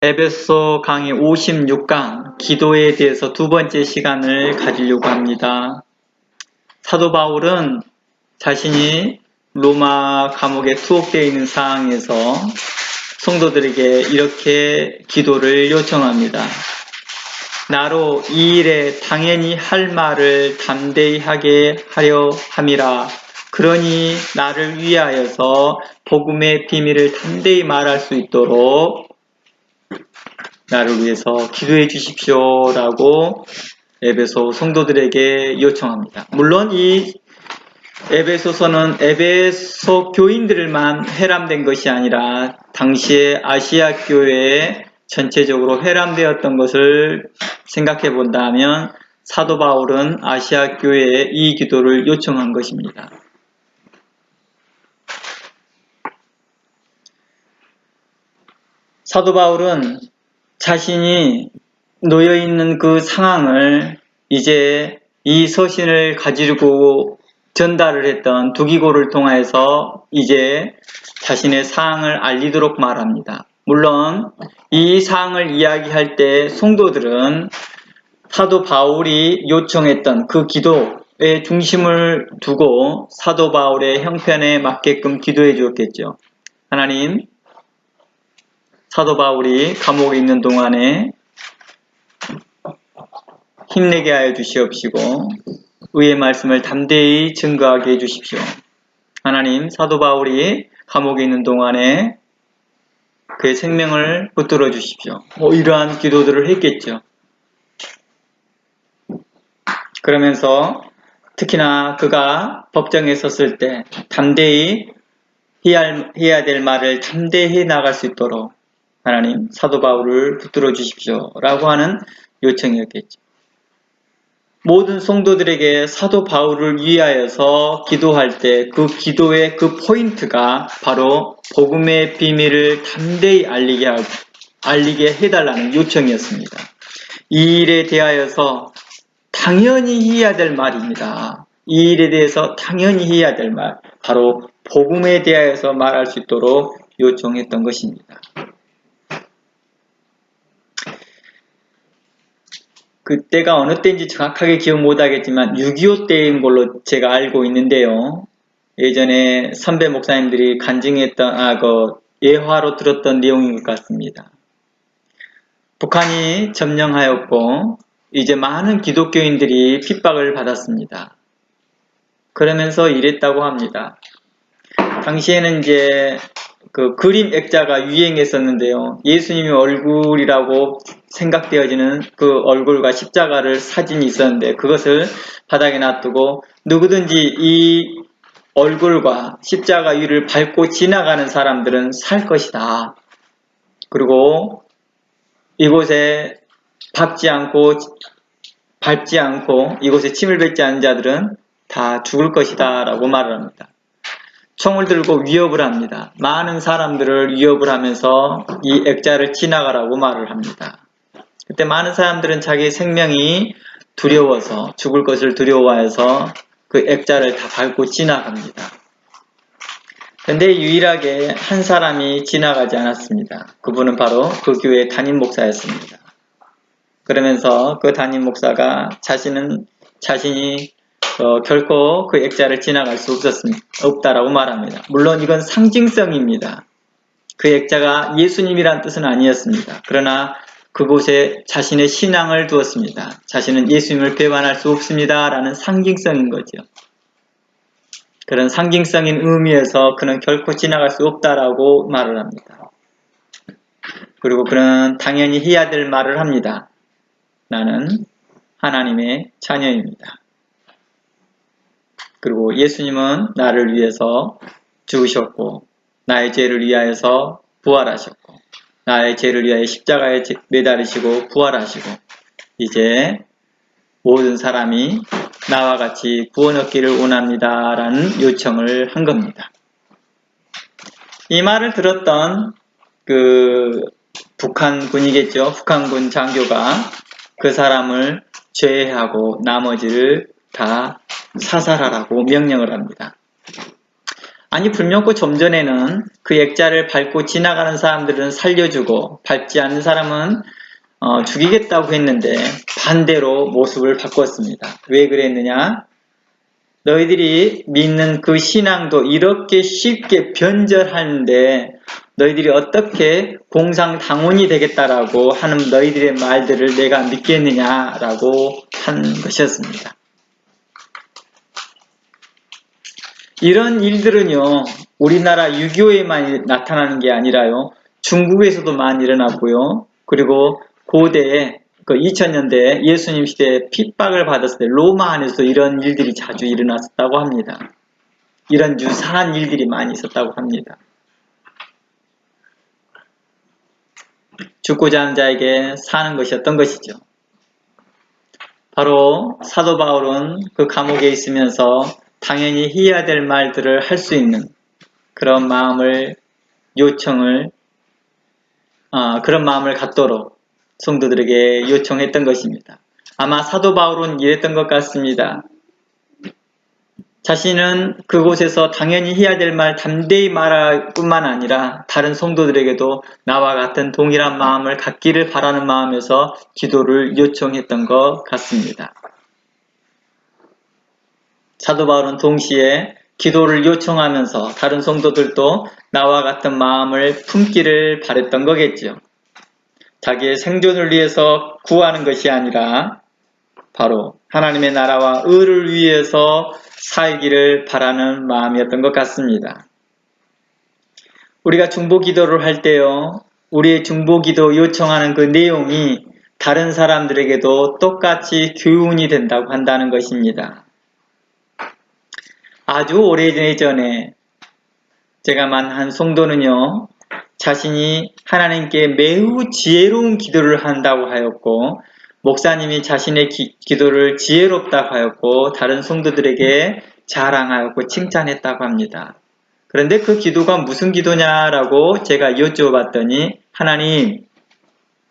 에베소 강의 56강 기도에 대해서 두 번째 시간을 가지려고 합니다. 사도 바울은 자신이 로마 감옥에 투옥되어 있는 상황에서 성도들에게 이렇게 기도를 요청합니다. 나로 이 일에 당연히 할 말을 담대히 하게 하려 함이라. 그러니 나를 위하여서 복음의 비밀을 담대히 말할 수 있도록 나를 위해서 기도해 주십시오 라고 에베소 성도들에게 요청합니다. 물론 이 에베소서는 에베소 교인들만 회람된 것이 아니라 당시에 아시아 교회에 전체적으로 회람되었던 것을 생각해 본다면 사도 바울은 아시아 교회에 이 기도를 요청한 것입니다. 사도 바울은 자신이 놓여있는 그 상황을 이제 이 서신을 가지고 전달을 했던 두기고를 통해서 이제 자신의 사항을 알리도록 말합니다. 물론 이 사항을 이야기할 때 성도들은 사도 바울이 요청했던 그 기도의 중심을 두고 사도 바울의 형편에 맞게끔 기도해 주었겠죠. 하나님, 사도 바울이 감옥에 있는 동안에 힘내게 하여 주시옵시고 의의 말씀을 담대히 증거하게 해주십시오. 하나님, 사도 바울이 감옥에 있는 동안에 그의 생명을 붙들어 주십시오. 이러한 기도들을 했겠죠. 그러면서 특히나 그가 법정에 섰을 때 담대히 해야 될 말을 담대히 나갈 수 있도록 하나님, 사도 바울을 붙들어 주십시오 라고 하는 요청이었겠죠. 모든 성도들에게 사도 바울을 위하여서 기도할 때 그 기도의 그 포인트가 바로 복음의 비밀을 담대히 알리게 해달라는 요청이었습니다. 이 일에 대하여서 당연히 해야 될 말입니다. 이 일에 대해서 당연히 해야 될 말, 바로 복음에 대하여서 말할 수 있도록 요청했던 것입니다. 그때가 어느 때인지 정확하게 기억 못하겠지만 6.25 때인 걸로 제가 알고 있는데요. 예전에 선배 목사님들이 간증했던 예화로 들었던 내용인 것 같습니다. 북한이 점령하였고 이제 많은 기독교인들이 핍박을 받았습니다. 그러면서 이랬다고 합니다. 당시에는 이제 그 그림 액자가 유행했었는데요. 예수님의 얼굴이라고 생각되어지는 그 얼굴과 십자가를 사진이 있었는데 그것을 바닥에 놔두고 누구든지 이 얼굴과 십자가 위를 밟고 지나가는 사람들은 살 것이다. 그리고 이곳에 밟지 않고 이곳에 침을 뱉지 않은 자들은 다 죽을 것이다 라고 말을 합니다. 총을 들고 위협을 합니다. 많은 사람들을 위협을 하면서 이 액자를 지나가라고 말을 합니다. 그때 많은 사람들은 자기 생명이 두려워서 죽을 것을 두려워해서 그 액자를 다 밟고 지나갑니다. 그런데 유일하게 한 사람이 지나가지 않았습니다. 그분은 바로 그 교회의 담임 목사였습니다. 그러면서 그 담임 목사가 자신이 결코 그 액자를 지나갈 수 없다라고 말합니다. 물론 이건 상징성입니다. 그 액자가 예수님이란 뜻은 아니었습니다. 그러나 그곳에 자신의 신앙을 두었습니다. 자신은 예수님을 배반할 수 없습니다. 라는 상징성인 거죠. 그런 상징성인 의미에서 그는 결코 지나갈 수 없다라고 말을 합니다. 그리고 그는 당연히 해야 될 말을 합니다. 나는 하나님의 자녀입니다. 그리고 예수님은 나를 위해서 죽으셨고 나의 죄를 위하여서 부활하셨고 나의 죄를 위하여 십자가에 매달리시고 부활하시고 이제 모든 사람이 나와 같이 구원 얻기를 원합니다 라는 요청을 한 겁니다. 이 말을 들었던 그 북한군이겠죠. 북한군 장교가 그 사람을 제외하고 나머지를 다 사살하라고 명령을 합니다. 아니 불면고 좀 전에는 그 액자를 밟고 지나가는 사람들은 살려주고 밟지 않는 사람은 죽이겠다고 했는데 반대로 모습을 바꿨습니다. 왜 그랬느냐? 너희들이 믿는 그 신앙도 이렇게 쉽게 변절하는데 너희들이 어떻게 공상당원이 되겠다라고 하는 너희들의 말들을 내가 믿겠느냐라고 한 것이었습니다. 이런 일들은요, 우리나라 유교에만 나타나는 게 아니라요, 중국에서도 많이 일어났고요, 그리고 고대에, 2000년대 예수님 시대에 핍박을 받았을 때 로마 안에서 이런 일들이 자주 일어났었다고 합니다. 이런 유사한 일들이 많이 있었다고 합니다. 죽고자 하는 자에게 사는 것이 어떤 것이죠? 바로 사도 바울은 그 감옥에 있으면서 당연히 해야 될 말들을 할 수 있는 그런 마음을 그런 마음을 갖도록 성도들에게 요청했던 것입니다. 아마 사도 바울은 이랬던 것 같습니다. 자신은 그곳에서 당연히 해야 될 말 담대히 말할 뿐만 아니라 다른 성도들에게도 나와 같은 동일한 마음을 갖기를 바라는 마음에서 기도를 요청했던 것 같습니다. 사도 바울은 동시에 기도를 요청하면서 다른 성도들도 나와 같은 마음을 품기를 바랬던 거겠죠. 자기의 생존을 위해서 구하는 것이 아니라 바로 하나님의 나라와 의를 위해서 살기를 바라는 마음이었던 것 같습니다. 우리가 중보기도를 할 때요, 우리의 중보기도 요청하는 그 내용이 다른 사람들에게도 똑같이 교훈이 된다고 한다는 것입니다. 아주 오래전에 제가 만난 성도는요, 자신이 하나님께 매우 지혜로운 기도를 한다고 하였고, 목사님이 자신의 기도를 지혜롭다고 하였고, 다른 성도들에게 자랑하였고 칭찬했다고 합니다. 그런데 그 기도가 무슨 기도냐라고 제가 여쭤봤더니, 하나님,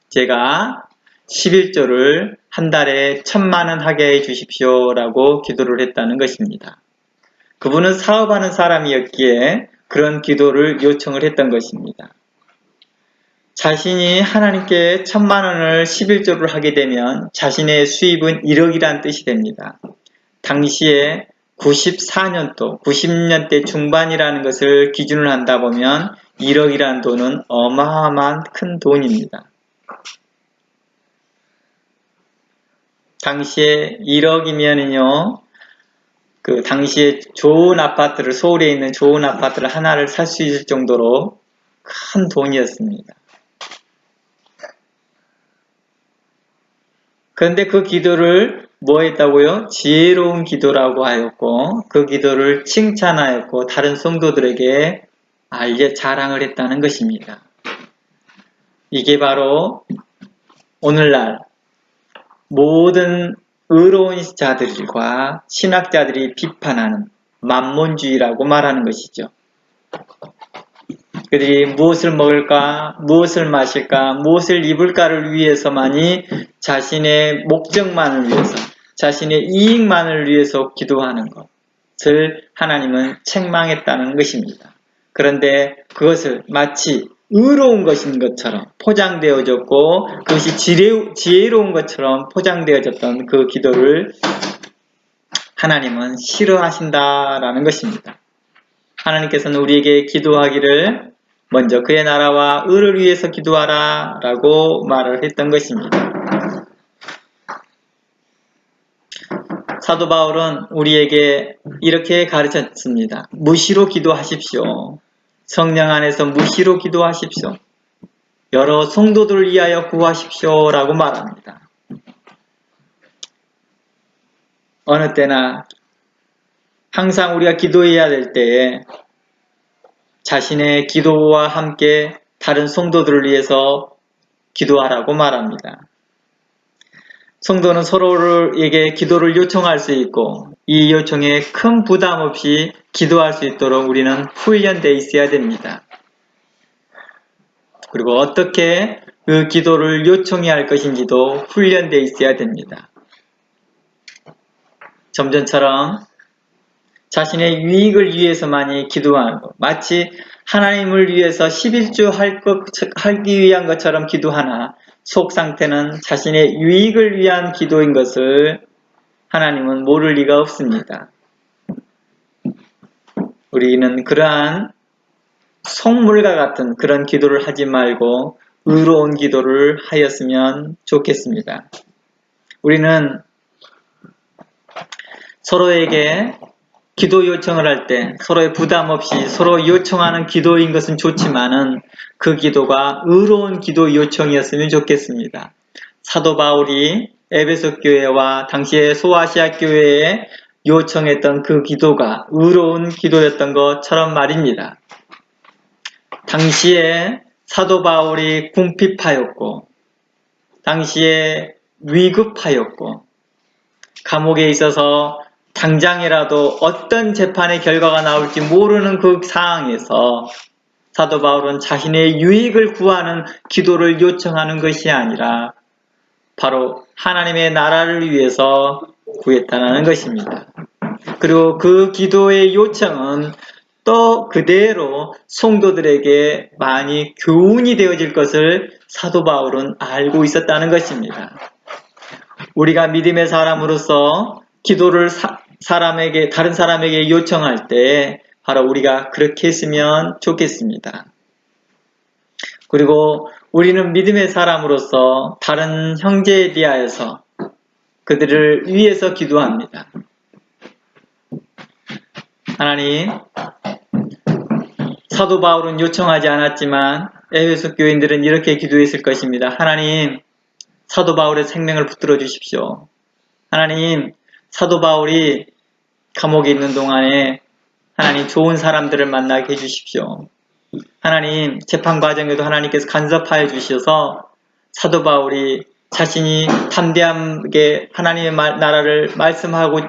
제가 11조를 한 달에 1000만 원 하게 해 주십시오라고 기도를 했다는 것입니다. 그분은 사업하는 사람이었기에 그런 기도를 요청을 했던 것입니다. 자신이 하나님께 1000만 원을 11조를 하게 되면 자신의 수입은 1억이란 뜻이 됩니다. 당시에 94년도, 90년대 중반이라는 것을 기준으로 한다 보면 1억이라는 돈은 어마어마한 큰 돈입니다. 당시에 1억이면요, 그 당시에 좋은 아파트를, 서울에 있는 좋은 아파트를 하나를 살 수 있을 정도로 큰 돈이었습니다. 그런데 그 기도를 뭐 했다고요? 지혜로운 기도라고 하였고, 그 기도를 칭찬하였고, 다른 성도들에게 알게 자랑을 했다는 것입니다. 이게 바로 오늘날 모든 의로운 자들과 신학자들이 비판하는 만몬주의라고 말하는 것이죠. 그들이 무엇을 먹을까, 무엇을 마실까, 무엇을 입을까를 위해서만이 자신의 목적만을 위해서, 자신의 이익만을 위해서 기도하는 것을 하나님은 책망했다는 것입니다. 그런데 그것을 마치 의로운 것인 것처럼 포장되어졌고 그것이 지혜로운 것처럼 포장되어졌던 그 기도를 하나님은 싫어하신다라는 것입니다. 하나님께서는 우리에게 기도하기를 먼저 그의 나라와 의를 위해서 기도하라 라고 말을 했던 것입니다. 사도 바울은 우리에게 이렇게 가르쳤습니다. 무시로 기도하십시오. 성령 안에서 무시로 기도하십시오. 여러 성도들을 위하여 구하십시오 라고 말합니다. 어느 때나 항상 우리가 기도해야 될 때에 자신의 기도와 함께 다른 성도들을 위해서 기도하라고 말합니다. 성도는 서로에게 기도를 요청할 수 있고 이 요청에 큰 부담 없이 기도할 수 있도록 우리는 훈련되어 있어야 됩니다. 그리고 어떻게 그 기도를 요청해야 할 것인지도 훈련되어 있어야 됩니다. 좀 전처럼 자신의 유익을 위해서만이 기도하고 마치 하나님을 위해서 11조 하기 위한 것처럼 기도하나 속 상태는 자신의 유익을 위한 기도인 것을 하나님은 모를 리가 없습니다. 우리는 그러한 속물과 같은 그런 기도를 하지 말고 의로운 기도를 하였으면 좋겠습니다. 우리는 서로에게 기도 요청을 할 때 서로의 부담 없이 서로 요청하는 기도인 것은 좋지만은 그 기도가 의로운 기도 요청이었으면 좋겠습니다. 사도 바울이 에베소 교회와 당시의 소아시아 교회에 요청했던 그 기도가 의로운 기도였던 것처럼 말입니다. 당시에 사도 바울이 궁핍하였고 당시에 위급하였고 감옥에 있어서 당장이라도 어떤 재판의 결과가 나올지 모르는 그 상황에서 사도 바울은 자신의 유익을 구하는 기도를 요청하는 것이 아니라 바로 하나님의 나라를 위해서 구했다는 것입니다. 그리고 그 기도의 요청은 또 그대로 성도들에게 많이 교훈이 되어질 것을 사도 바울은 알고 있었다는 것입니다. 우리가 믿음의 사람으로서 기도를 다른 사람에게 요청할 때 바로 우리가 그렇게 했으면 좋겠습니다. 그리고 우리는 믿음의 사람으로서 다른 형제에 대하여서 그들을 위해서 기도합니다. 하나님, 사도 바울은 요청하지 않았지만 에베소 교인들은 이렇게 기도했을 것입니다. 하나님, 사도 바울의 생명을 붙들어 주십시오. 하나님, 사도 바울이 감옥에 있는 동안에 하나님 좋은 사람들을 만나게 해주십시오. 하나님, 재판 과정에도 하나님께서 간섭하여 주셔서 사도 바울이 자신이 담대하게 하나님의 나라를 말씀하고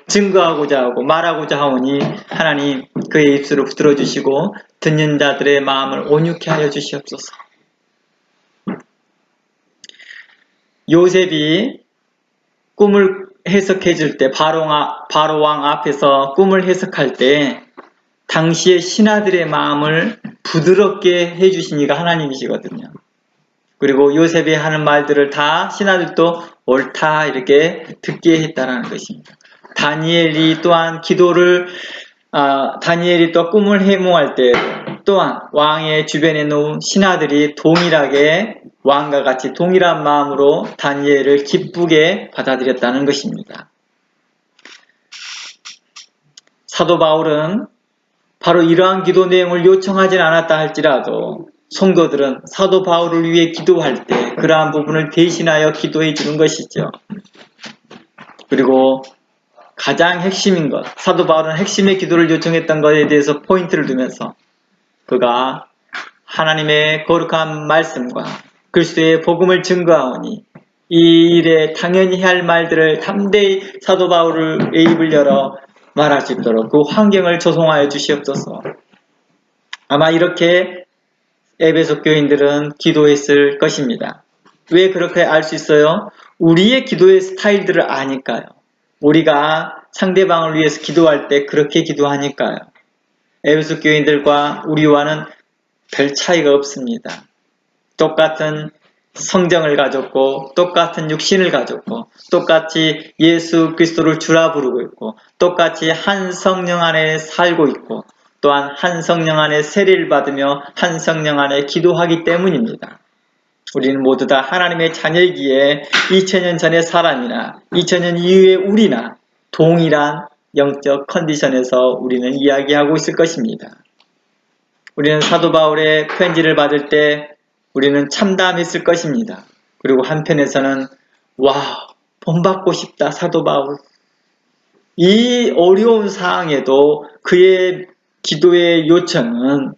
증거하고자 하고 말하고자 하오니 하나님 그의 입술을 붙들어 주시고 듣는 자들의 마음을 온유케 하여 주시옵소서. 요셉이 꿈을 해석해 줄 때 바로 왕 앞에서 꿈을 해석할 때 당시의 신하들의 마음을 부드럽게 해주신 이가 하나님이시거든요. 그리고 요셉이 하는 말들을 다 신하들도 옳다 이렇게 듣게 했다라는 것입니다. 다니엘이 또 꿈을 해몽할 때 또한 왕의 주변에 놓은 신하들이 동일하게 왕과 같이 동일한 마음으로 다니엘을 기쁘게 받아들였다는 것입니다. 사도 바울은 바로 이러한 기도 내용을 요청하진 않았다 할지라도 성도들은 사도 바울을 위해 기도할 때 그러한 부분을 대신하여 기도해 주는 것이죠. 그리고 가장 핵심인 것, 사도 바울은 핵심의 기도를 요청했던 것에 대해서 포인트를 두면서 그가 하나님의 거룩한 말씀과 그리스도의 복음을 증거하오니 이 일에 당연히 할 말들을 담대히 사도 바울의 입을 열어 말할 수 있도록 그 환경을 조성하여 주시옵소서. 아마 이렇게 에베소 교인들은 기도했을 것입니다. 왜 그렇게 알 수 있어요? 우리의 기도의 스타일들을 아니까요. 우리가 상대방을 위해서 기도할 때 그렇게 기도하니까요. 에베소 교인들과 우리와는 별 차이가 없습니다. 똑같은 성정을 가졌고 똑같은 육신을 가졌고 똑같이 예수 그리스도를 주라 부르고 있고 똑같이 한 성령 안에 살고 있고 또한 한 성령 안에 세례를 받으며 한 성령 안에 기도하기 때문입니다. 우리는 모두 다 하나님의 자녀이기에 2000년 전의 사람이나 2000년 이후의 우리나 동일한 영적 컨디션에서 우리는 이야기하고 있을 것입니다. 우리는 사도 바울의 편지를 받을 때 우리는 참담했을 것입니다. 그리고 한편에서는 와, 본받고 싶다 사도 바울. 이 어려운 상황에도 그의 기도의 요청은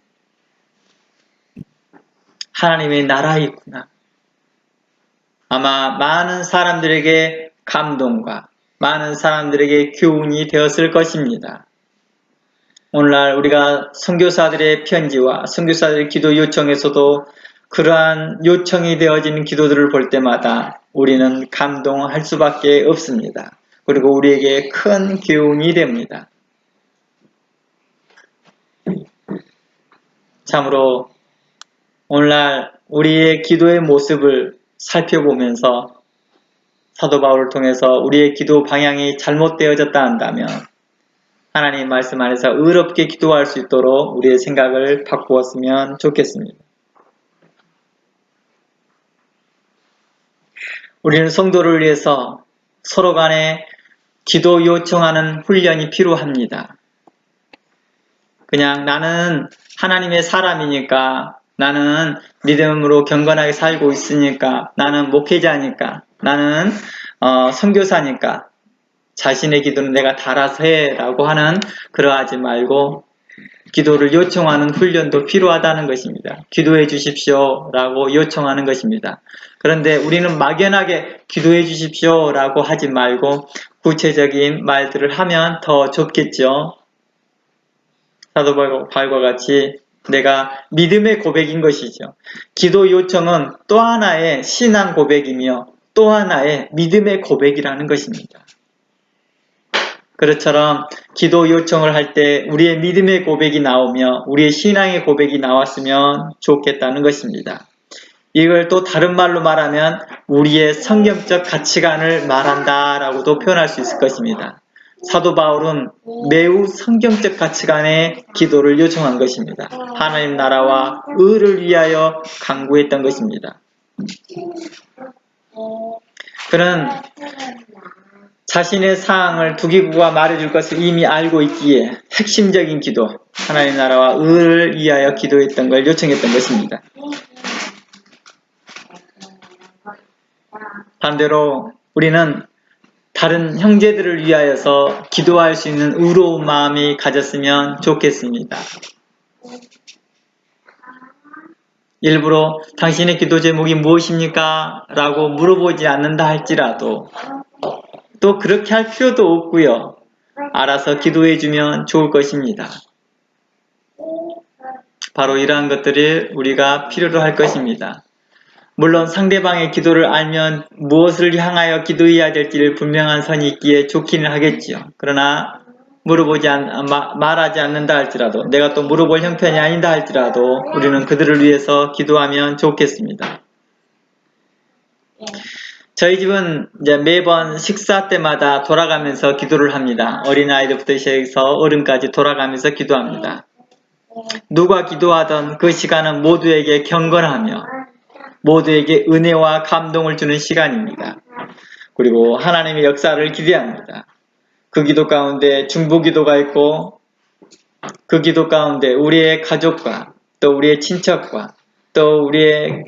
하나님의 나라이구나. 아마 많은 사람들에게 감동과 많은 사람들에게 교훈이 되었을 것입니다. 오늘날 우리가 선교사들의 편지와 선교사들의 기도 요청에서도 그러한 요청이 되어지는 기도들을 볼 때마다 우리는 감동할 수밖에 없습니다. 그리고 우리에게 큰 교훈이 됩니다. 참으로 오늘날 우리의 기도의 모습을 살펴보면서 사도 바울을 통해서 우리의 기도 방향이 잘못되어졌다 한다면 하나님 말씀 안에서 의롭게 기도할 수 있도록 우리의 생각을 바꾸었으면 좋겠습니다. 우리는 성도를 위해서 서로 간에 기도 요청하는 훈련이 필요합니다. 그냥 나는 하나님의 사람이니까, 나는 믿음으로 경건하게 살고 있으니까, 나는 목회자니까, 나는 선교사니까 자신의 기도는 내가 다 알아서 해 라고 하는 그러하지 말고 기도를 요청하는 훈련도 필요하다는 것입니다. 기도해 주십시오 라고 요청하는 것입니다. 그런데 우리는 막연하게 기도해 주십시오 라고 하지 말고 구체적인 말들을 하면 더 좋겠죠. 사도 바울과 같이 내가 믿음의 고백인 것이죠. 기도 요청은 또 하나의 신앙 고백이며 또 하나의 믿음의 고백이라는 것입니다. 그것처럼 기도 요청을 할 때 우리의 믿음의 고백이 나오며 우리의 신앙의 고백이 나왔으면 좋겠다는 것입니다. 이걸 또 다른 말로 말하면 우리의 성경적 가치관을 말한다라고도 표현할 수 있을 것입니다. 사도 바울은 매우 성경적 가치관의 기도를 요청한 것입니다. 하나님 나라와 의를 위하여 간구했던 것입니다. 그는 자신의 사항을 두기부가 말해줄 것을 이미 알고 있기에 핵심적인 기도, 하나님 나라와 의를 위하여 기도했던 걸 요청했던 것입니다. 반대로 우리는 다른 형제들을 위하여서 기도할 수 있는 의로운 마음이 가졌으면 좋겠습니다. 일부러 당신의 기도 제목이 무엇입니까? 라고 물어보지 않는다 할지라도 또 그렇게 할 필요도 없고요. 알아서 기도해주면 좋을 것입니다. 바로 이러한 것들을 우리가 필요로 할 것입니다. 물론 상대방의 기도를 알면 무엇을 향하여 기도해야 될지를 분명한 선이 있기에 좋기는 하겠지요. 그러나 말하지 않는다 할지라도, 내가 또 물어볼 형편이 아니다 할지라도 우리는 그들을 위해서 기도하면 좋겠습니다. 저희 집은 이제 매번 식사 때마다 돌아가면서 기도를 합니다. 어린아이들부터 시작해서 어른까지 돌아가면서 기도합니다. 누가 기도하던 그 시간은 모두에게 경건하며 모두에게 은혜와 감동을 주는 시간입니다. 그리고 하나님의 역사를 기대합니다. 그 기도 가운데 중보기도가 있고 그 기도 가운데 우리의 가족과 또 우리의 친척과 또 우리의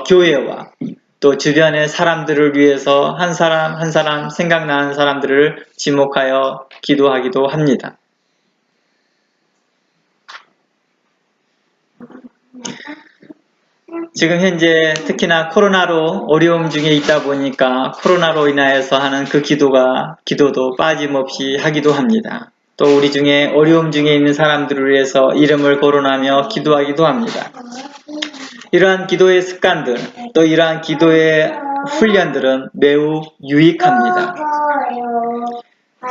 교회와 또 주변의 사람들을 위해서 한 사람 한 사람 생각나는 사람들을 지목하여 기도하기도 합니다. 지금 현재 특히나 코로나로 어려움 중에 있다 보니까 코로나로 인하여서 하는 그 기도도 빠짐없이 하기도 합니다. 또 우리 중에 어려움 중에 있는 사람들을 위해서 이름을 거론하며 기도하기도 합니다. 이러한 기도의 습관들, 또 이러한 기도의 훈련들은 매우 유익합니다.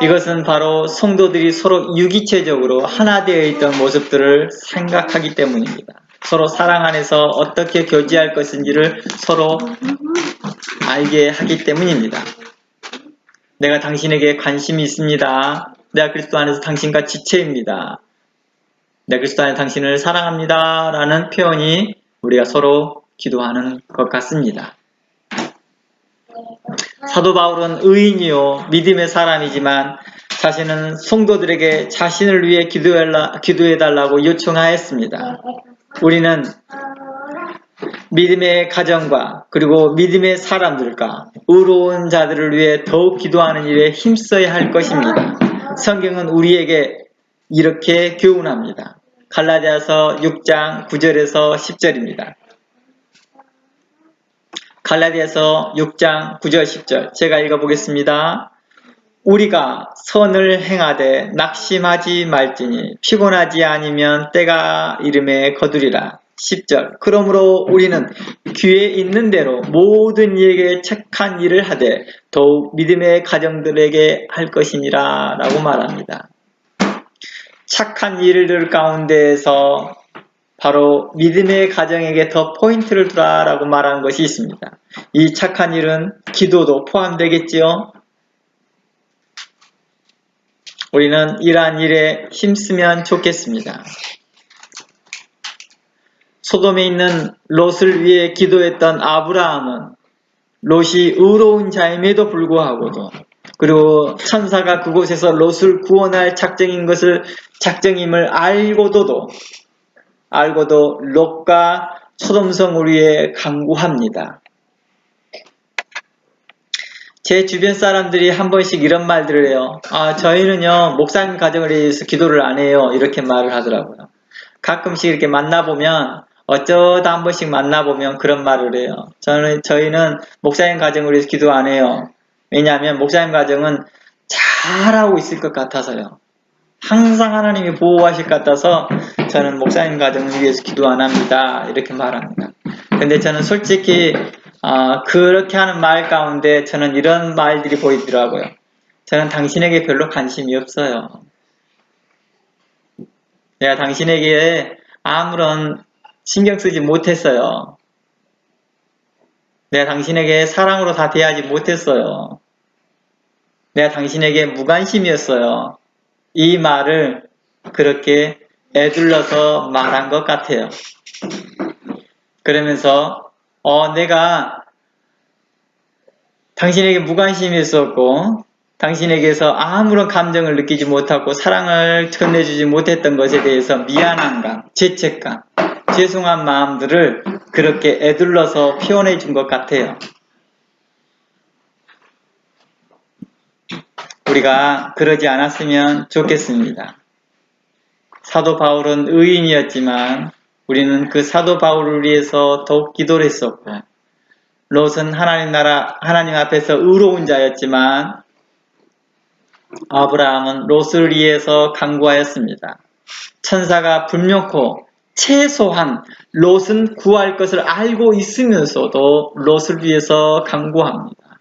이것은 바로 성도들이 서로 유기체적으로 하나 되어 있던 모습들을 생각하기 때문입니다. 서로 사랑 안에서 어떻게 교제할 것인지를 서로 알게 하기 때문입니다. 내가 당신에게 관심이 있습니다. 내가 그리스도 안에서 당신과 지체입니다. 내가 그리스도 안에서 당신을 사랑합니다. 라는 표현이 우리가 서로 기도하는 것 같습니다. 사도 바울은 의인이요 믿음의 사람이지만 자신은 성도들에게 자신을 위해 기도해달라고 요청하였습니다. 우리는 믿음의 가정과 그리고 믿음의 사람들과 의로운 자들을 위해 더욱 기도하는 일에 힘써야 할 것입니다. 성경은 우리에게 이렇게 교훈합니다. 갈라디아서 6장 9절에서 10절입니다. 갈라디아서 6장 9절 10절 제가 읽어보겠습니다. 우리가 선을 행하되 낙심하지 말지니 피곤하지 아니면 때가 이름에 거두리라. 10절. 그러므로 우리는 귀에 있는 대로 모든 이에게 착한 일을 하되 더욱 믿음의 가정들에게 할 것이니라 라고 말합니다. 착한 일들 가운데에서 바로 믿음의 가정에게 더 포인트를 두라 라고 말하는 것이 있습니다. 이 착한 일은 기도도 포함되겠지요. 우리는 이러한 일에 힘쓰면 좋겠습니다. 소돔에 있는 롯을 위해 기도했던 아브라함은 롯이 의로운 자임에도 불구하고도, 그리고 천사가 그곳에서 롯을 구원할 작정임을 알고도 롯과 소돔성을 위해 간구합니다. 제 주변 사람들이 한 번씩 이런 말들을 해요. 저희는요 목사님 가정을 위해서 기도를 안 해요, 이렇게 말을 하더라고요. 가끔씩 이렇게 만나보면, 어쩌다 한 번씩 만나보면 그런 말을 해요. 저희는 목사님 가정을 위해서 기도 안 해요. 왜냐하면 목사님 가정은 잘하고 있을 것 같아서요. 항상 하나님이 보호하실 것 같아서 저는 목사님 가정을 위해서 기도 안 합니다, 이렇게 말합니다. 근데 저는 솔직히 그렇게 하는 말 가운데 저는 이런 말들이 보이더라고요. 저는 당신에게 별로 관심이 없어요. 내가 당신에게 아무런 신경 쓰지 못했어요. 내가 당신에게 사랑으로 다 대하지 못했어요. 내가 당신에게 무관심이었어요. 이 말을 그렇게 애둘러서 말한 것 같아요. 그러면서 내가 당신에게 무관심이 있었고 당신에게서 아무런 감정을 느끼지 못하고 사랑을 건네주지 못했던 것에 대해서 미안함감, 죄책감, 죄송한 마음들을 그렇게 애둘러서 표현해 준 것 같아요. 우리가 그러지 않았으면 좋겠습니다. 사도 바울은 의인이었지만 우리는 그 사도 바울을 위해서 더욱 기도를 했었고, 롯은 하나님 앞에서 의로운 자였지만 아브라함은 롯을 위해서 간구하였습니다. 천사가 분명코 최소한 롯은 구할 것을 알고 있으면서도 롯을 위해서 간구합니다.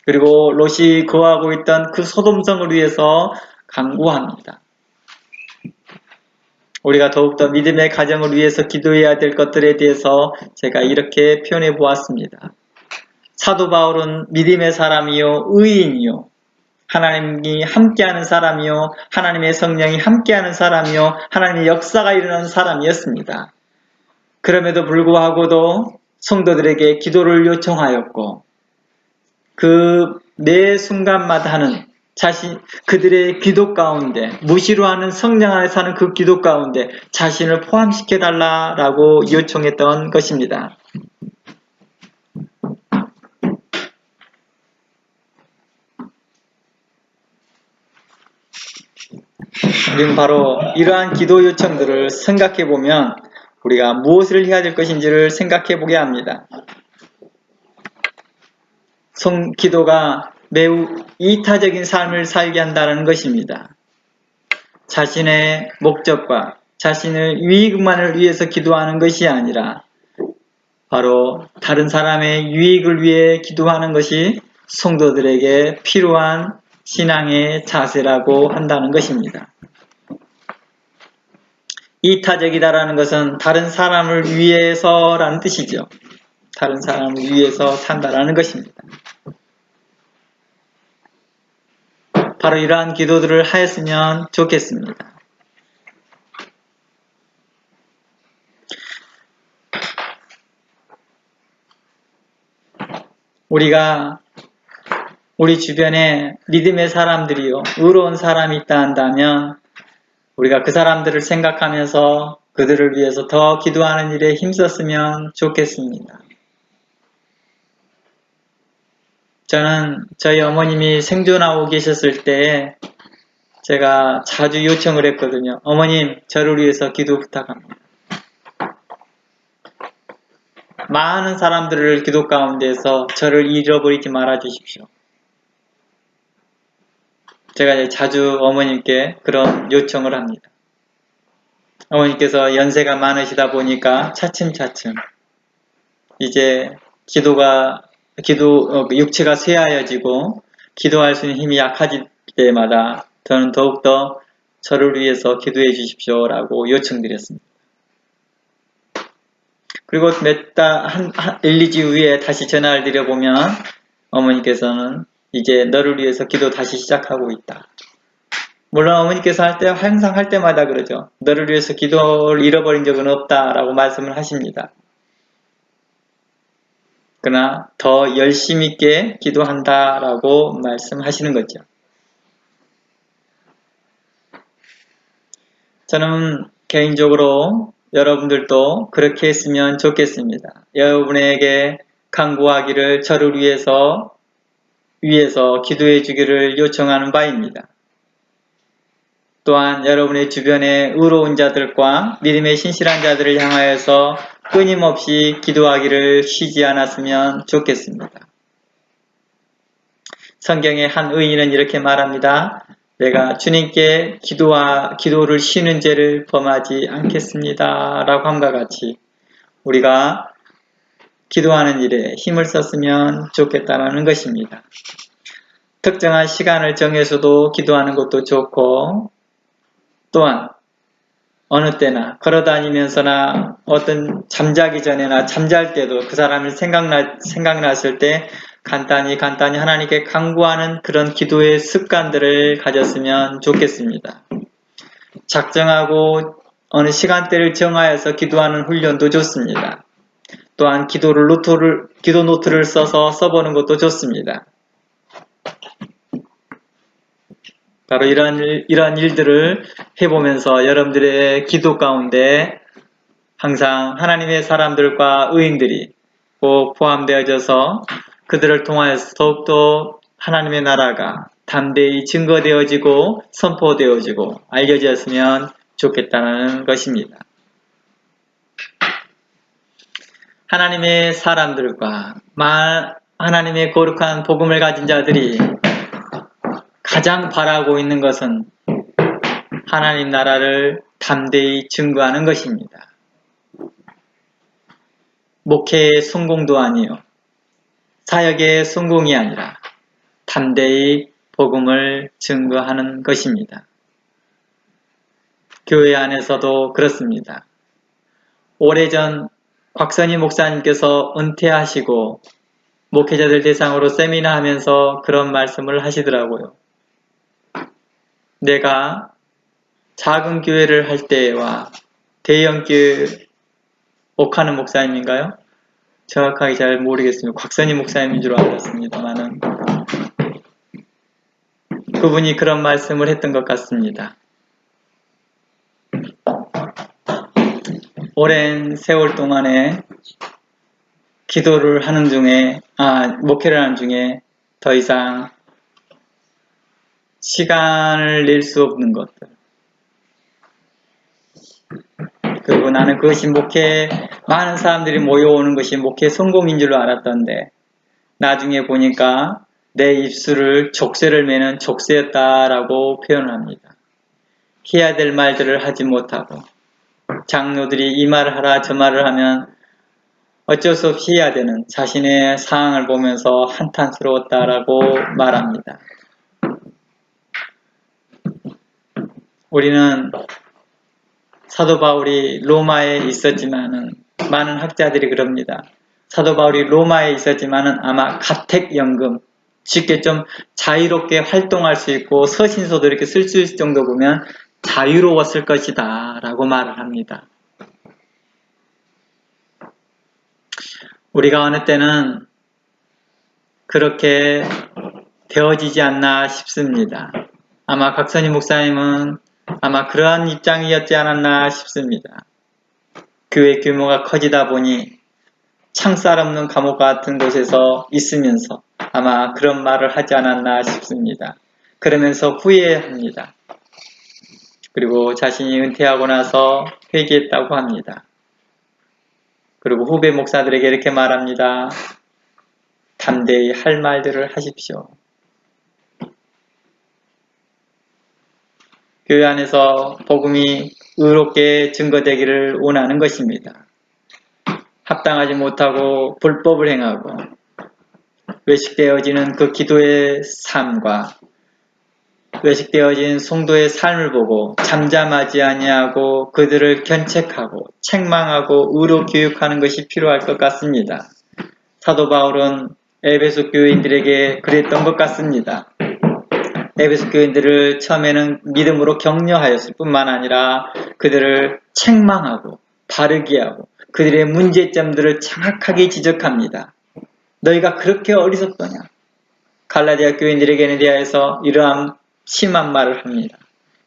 그리고 롯이 거하고 있던 그 소돔성을 위해서 간구합니다. 우리가 더욱더 믿음의 가정을 위해서 기도해야 될 것들에 대해서 제가 이렇게 표현해 보았습니다. 사도 바울은 믿음의 사람이요 의인이요 하나님이 함께하는 사람이요 하나님의 성령이 함께하는 사람이요 하나님의 역사가 일어나는 사람이었습니다. 그럼에도 불구하고도 성도들에게 기도를 요청하였고, 그 매 순간마다 하는 그들의 기도 가운데, 무시로 하는 성령 안에 사는 그 기도 가운데 자신을 포함시켜달라고 요청했던 것입니다. 우리는 바로 이러한 기도 요청들을 생각해 보면 우리가 무엇을 해야 될 것인지를 생각해 보게 합니다. 기도가 매우 이타적인 삶을 살게 한다는 것입니다. 자신의 목적과 자신의 유익만을 위해서 기도하는 것이 아니라 바로 다른 사람의 유익을 위해 기도하는 것이 성도들에게 필요한 신앙의 자세라고 한다는 것입니다. 이타적이다라는 것은 다른 사람을 위해서라는 뜻이죠. 다른 사람을 위해서 산다라는 것입니다. 바로 이러한 기도들을 하였으면 좋겠습니다. 우리가 우리 주변에 믿음의 사람들이요 의로운 사람이 있다 한다면 우리가 그 사람들을 생각하면서 그들을 위해서 더 기도하는 일에 힘썼으면 좋겠습니다. 저는 저희 어머님이 생존하고 계셨을 때 제가 자주 요청을 했거든요. 어머님, 저를 위해서 기도 부탁합니다. 많은 사람들을 기도 가운데서 저를 잃어버리지 말아 주십시오. 제가 자주 어머님께 그런 요청을 합니다. 어머니께서 연세가 많으시다 보니까 차츰차츰 이제 육체가 쇠하여지고 기도할 수 있는 힘이 약해질 때마다 저는 더욱더 저를 위해서 기도해 주십시오라고 요청드렸습니다. 그리고 몇 달, 1, 2주 후에 다시 전화를 드려보면 어머니께서는 이제 너를 위해서 기도 다시 시작하고 있다. 물론 어머니께서 항상 할 때마다 그러죠. 너를 위해서 기도를 잃어버린 적은 없다라고 말씀을 하십니다. 그러나 더 열심히 있게 기도한다라고 말씀하시는 거죠. 저는 개인적으로 여러분들도 그렇게 했으면 좋겠습니다. 여러분에게 간구하기를 저를 위해서 기도해 주기를 요청하는 바입니다. 또한 여러분의 주변의 의로운 자들과 믿음의 신실한 자들을 향하여서 끊임없이 기도하기를 쉬지 않았으면 좋겠습니다. 성경의 한 의인은 이렇게 말합니다. 내가 주님께 기도를 쉬는 죄를 범하지 않겠습니다. 라고 함과 같이 우리가 기도하는 일에 힘을 썼으면 좋겠다는 것입니다. 특정한 시간을 정해서도 기도하는 것도 좋고 또한 어느 때나 걸어다니면서나 어떤 잠자기 전에나 잠잘 때도 그 사람이 생각났을 때 간단히 하나님께 간구하는 그런 기도의 습관들을 가졌으면 좋겠습니다. 작정하고 어느 시간대를 정하여서 기도하는 훈련도 좋습니다. 또한 기도 노트를 써보는 것도 좋습니다. 바로 이러한 일들을 해보면서 여러분들의 기도 가운데 항상 하나님의 사람들과 의인들이 꼭 포함되어져서 그들을 통하여서 더욱더 하나님의 나라가 담대히 증거되어지고 선포되어지고 알려졌으면 좋겠다는 것입니다. 하나님의 사람들과 하나님의 거룩한 복음을 가진 자들이 가장 바라고 있는 것은 하나님 나라를 담대히 증거하는 것입니다. 목회의 성공도 아니요 사역의 성공이 아니라 담대히 복음을 증거하는 것입니다. 교회 안에서도 그렇습니다. 오래전 곽선희 목사님께서 은퇴하시고 목회자들 대상으로 세미나 하면서 그런 말씀을 하시더라고요. 내가 작은 교회를 할 때와 대형 교회 옥하는 목사님인가요? 정확하게 잘 모르겠습니다. 곽선희 목사님인 줄 알았습니다만은 그분이 그런 말씀을 했던 것 같습니다. 오랜 세월 동안에 기도를 하는 중에 목회를 하는 중에 더 이상 시간을 낼 수 없는 것들 그리고 나는 그것이 많은 사람들이 모여오는 것이 목회 성공인 줄로 알았던데 나중에 보니까 내 입술을 족쇄를 매는 족쇄였다라고 표현을 합니다. 해야 될 말들을 하지 못하고 장로들이 이 말을 하라 저 말을 하면 어쩔 수 없이 해야 되는 자신의 상황을 보면서 한탄스러웠다라고 말합니다. 우리는 사도 바울이 로마에 있었지만은 많은 학자들이 그럽니다. 사도 바울이 로마에 있었지만은 아마 가택연금 쉽게 좀 자유롭게 활동할 수 있고 서신서도 이렇게 쓸 수 있을 정도 보면 자유로웠을 것이다 라고 말을 합니다. 우리가 어느 때는 그렇게 되어지지 않나 싶습니다. 아마 곽선희 목사님은 아마 그러한 입장이었지 않았나 싶습니다. 교회 규모가 커지다 보니 창살 없는 감옥 같은 곳에서 있으면서 아마 그런 말을 하지 않았나 싶습니다. 그러면서 후회합니다. 그리고 자신이 은퇴하고 나서 회개했다고 합니다. 그리고 후배 목사들에게 이렇게 말합니다. 담대히 할 말들을 하십시오. 교회 안에서 복음이 의롭게 증거되기를 원하는 것입니다. 합당하지 못하고 불법을 행하고 외식되어지는 그 기도의 삶과 외식되어진 성도의 삶을 보고 잠잠하지 아니하고 그들을 견책하고 책망하고 의로 교육하는 것이 필요할 것 같습니다. 사도 바울은 에베소 교인들에게 그랬던 것 같습니다. 에베소 교인들을 처음에는 믿음으로 격려하였을 뿐만 아니라 그들을 책망하고 바르게 하고 그들의 문제점들을 정확하게 지적합니다. 너희가 그렇게 어리석더냐? 갈라디아 교인들에게는 대하여서 이러한 심한 말을 합니다.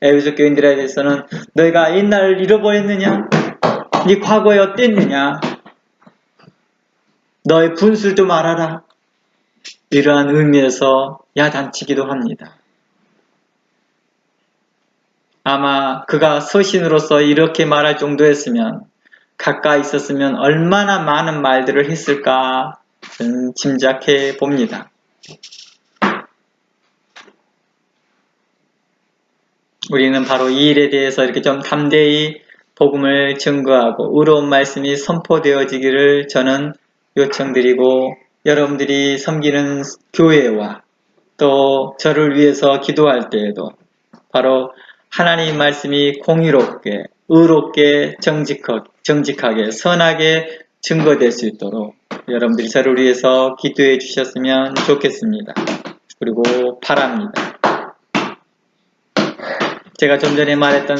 에베소 교인들에 대해서는 너희가 옛날을 잃어버렸느냐? 네 과거에 어땠느냐? 너의 분수를 좀 알아라. 이러한 의미에서 야단치기도 합니다. 아마 그가 서신으로서 이렇게 말할 정도였으면 가까이 있었으면 얼마나 많은 말들을 했을까 짐작해 봅니다. 우리는 바로 이 일에 대해서 이렇게 좀 담대히 복음을 증거하고 의로운 말씀이 선포되어지기를 저는 요청드리고 여러분들이 섬기는 교회와 또 저를 위해서 기도할 때에도 바로 하나님 말씀이 공의롭게 의롭게 정직하게 선하게 증거될 수 있도록 여러분들이 저를 위해서 기도해 주셨으면 좋겠습니다. 그리고 바랍니다. 제가 좀 전에 말했던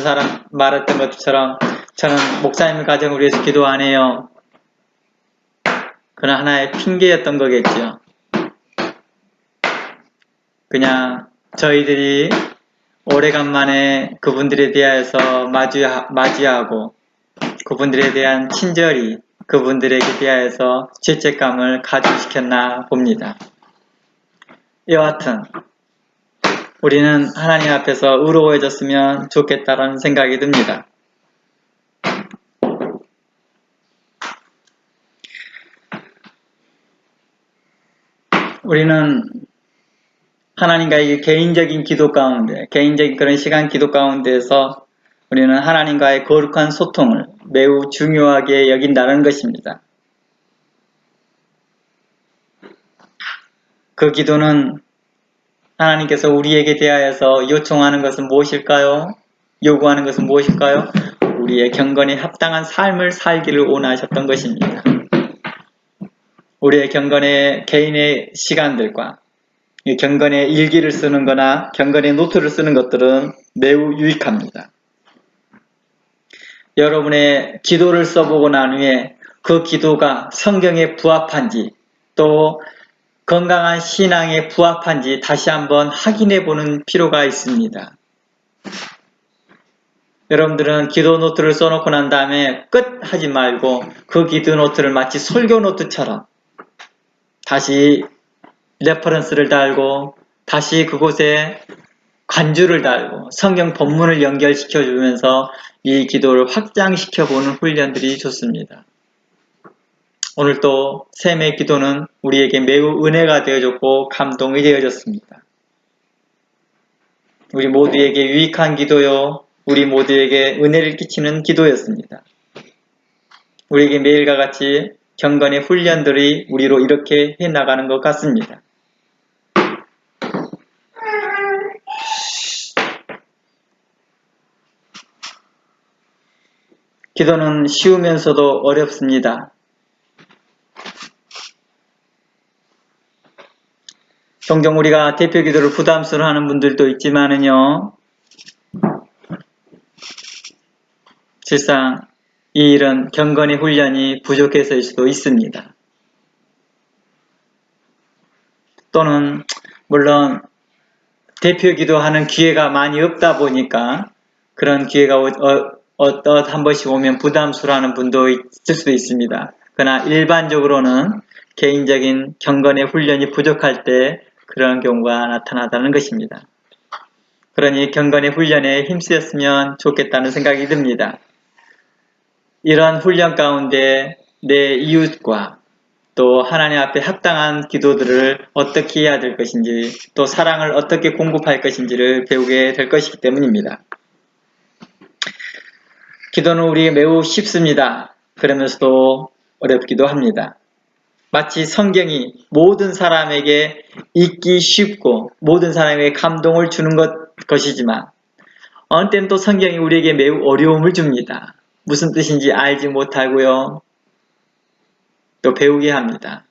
것처럼 저는 목사님 가정을 위해서 기도 안 해요. 그건 하나의 핑계였던 거겠죠. 그냥 저희들이 오래간만에 그분들에 대하여서 맞이하고 그분들에 대한 친절히 그분들에게 대하여서 죄책감을 가중시켰나 봅니다. 여하튼 우리는 하나님 앞에서 의로워졌으면 좋겠다라는 생각이 듭니다. 우리는 하나님과의 개인적인 기도 가운데, 개인적인 그런 시간 기도 가운데에서 우리는 하나님과의 거룩한 소통을 매우 중요하게 여긴다는 것입니다. 그 기도는 하나님께서 우리에게 대하여서 요청하는 것은 무엇일까요? 요구하는 것은 무엇일까요? 우리의 경건에 합당한 삶을 살기를 원하셨던 것입니다. 우리의 경건의 개인의 시간들과 경건의 일기를 쓰는 거나 경건의 노트를 쓰는 것들은 매우 유익합니다. 여러분의 기도를 써보고 난 후에 그 기도가 성경에 부합한지 또 건강한 신앙에 부합한지 다시 한번 확인해 보는 필요가 있습니다. 여러분들은 기도 노트를 써놓고 난 다음에 끝 하지 말고 그 기도 노트를 마치 설교 노트처럼 다시 레퍼런스를 달고 다시 그곳에 관주를 달고 성경 본문을 연결시켜 주면서 이 기도를 확장시켜 보는 훈련들이 좋습니다. 오늘 또 샘의 기도는 우리에게 매우 은혜가 되어졌고 감동이 되어졌습니다. 우리 모두에게 유익한 기도요, 우리 모두에게 은혜를 끼치는 기도였습니다. 우리에게 매일과 같이 경건의 훈련들이 우리로 이렇게 해나가는 것 같습니다. 기도는 쉬우면서도 어렵습니다. 종종 우리가 대표 기도를 부담스러워하는 분들도 있지만은요, 실상 이 일은 경건의 훈련이 부족해서일 수도 있습니다. 또는 물론 대표 기도하는 기회가 많이 없다 보니까 그런 기회가 한 번씩 오면 부담스러워하는 분도 있을 수도 있습니다. 그러나 일반적으로는 개인적인 경건의 훈련이 부족할 때 그런 경우가 나타나다는 것입니다. 그러니 경건의 훈련에 힘쓰였으면 좋겠다는 생각이 듭니다. 이러한 훈련 가운데 내 이웃과 또 하나님 앞에 합당한 기도들을 어떻게 해야 될 것인지 또 사랑을 어떻게 공급할 것인지를 배우게 될 것이기 때문입니다. 기도는 우리에게 매우 쉽습니다. 그러면서도 어렵기도 합니다. 마치 성경이 모든 사람에게 읽기 쉽고 모든 사람에게 감동을 주는 것이지만 어느 때는 또 성경이 우리에게 매우 어려움을 줍니다. 무슨 뜻인지 알지 못하고요. 또 배우게 합니다.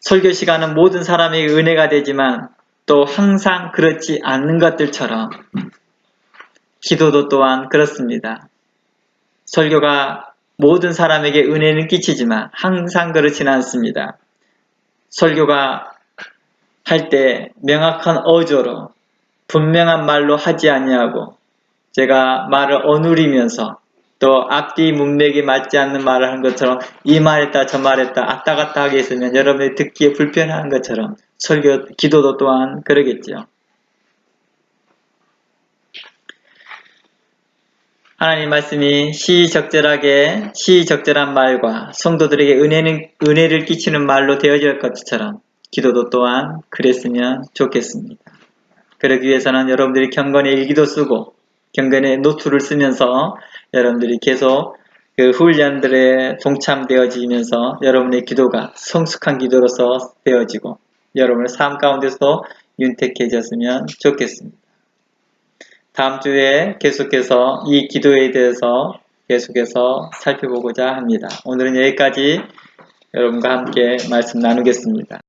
설교 시간은 모든 사람에게 은혜가 되지만 또 항상 그렇지 않는 것들처럼 기도도 또한 그렇습니다. 설교가 모든 사람에게 은혜는 끼치지만 항상 그렇지는 않습니다. 설교가 할 때 명확한 어조로 분명한 말로 하지 아니하고 제가 말을 어누리면서 또 앞뒤 문맥이 맞지 않는 말을 한 것처럼 이 말했다 저 말했다 왔다 갔다 하게 있으면 여러분이 듣기에 불편한 것처럼 기도도 또한 그러겠지요. 하나님 말씀이 시적절하게 시적절한 말과 성도들에게 은혜를 끼치는 말로 되어질 것처럼 기도도 또한 그랬으면 좋겠습니다. 그러기 위해서는 여러분들이 경건의 일기도 쓰고 경건의 노트를 쓰면서 여러분들이 계속 그 훈련들에 동참되어지면서 여러분의 기도가 성숙한 기도로서 되어지고 여러분의 삶 가운데서 윤택해졌으면 좋겠습니다. 다음 주에 계속해서 이 기도에 대해서 계속해서 살펴보고자 합니다. 오늘은 여기까지 여러분과 함께 말씀 나누겠습니다.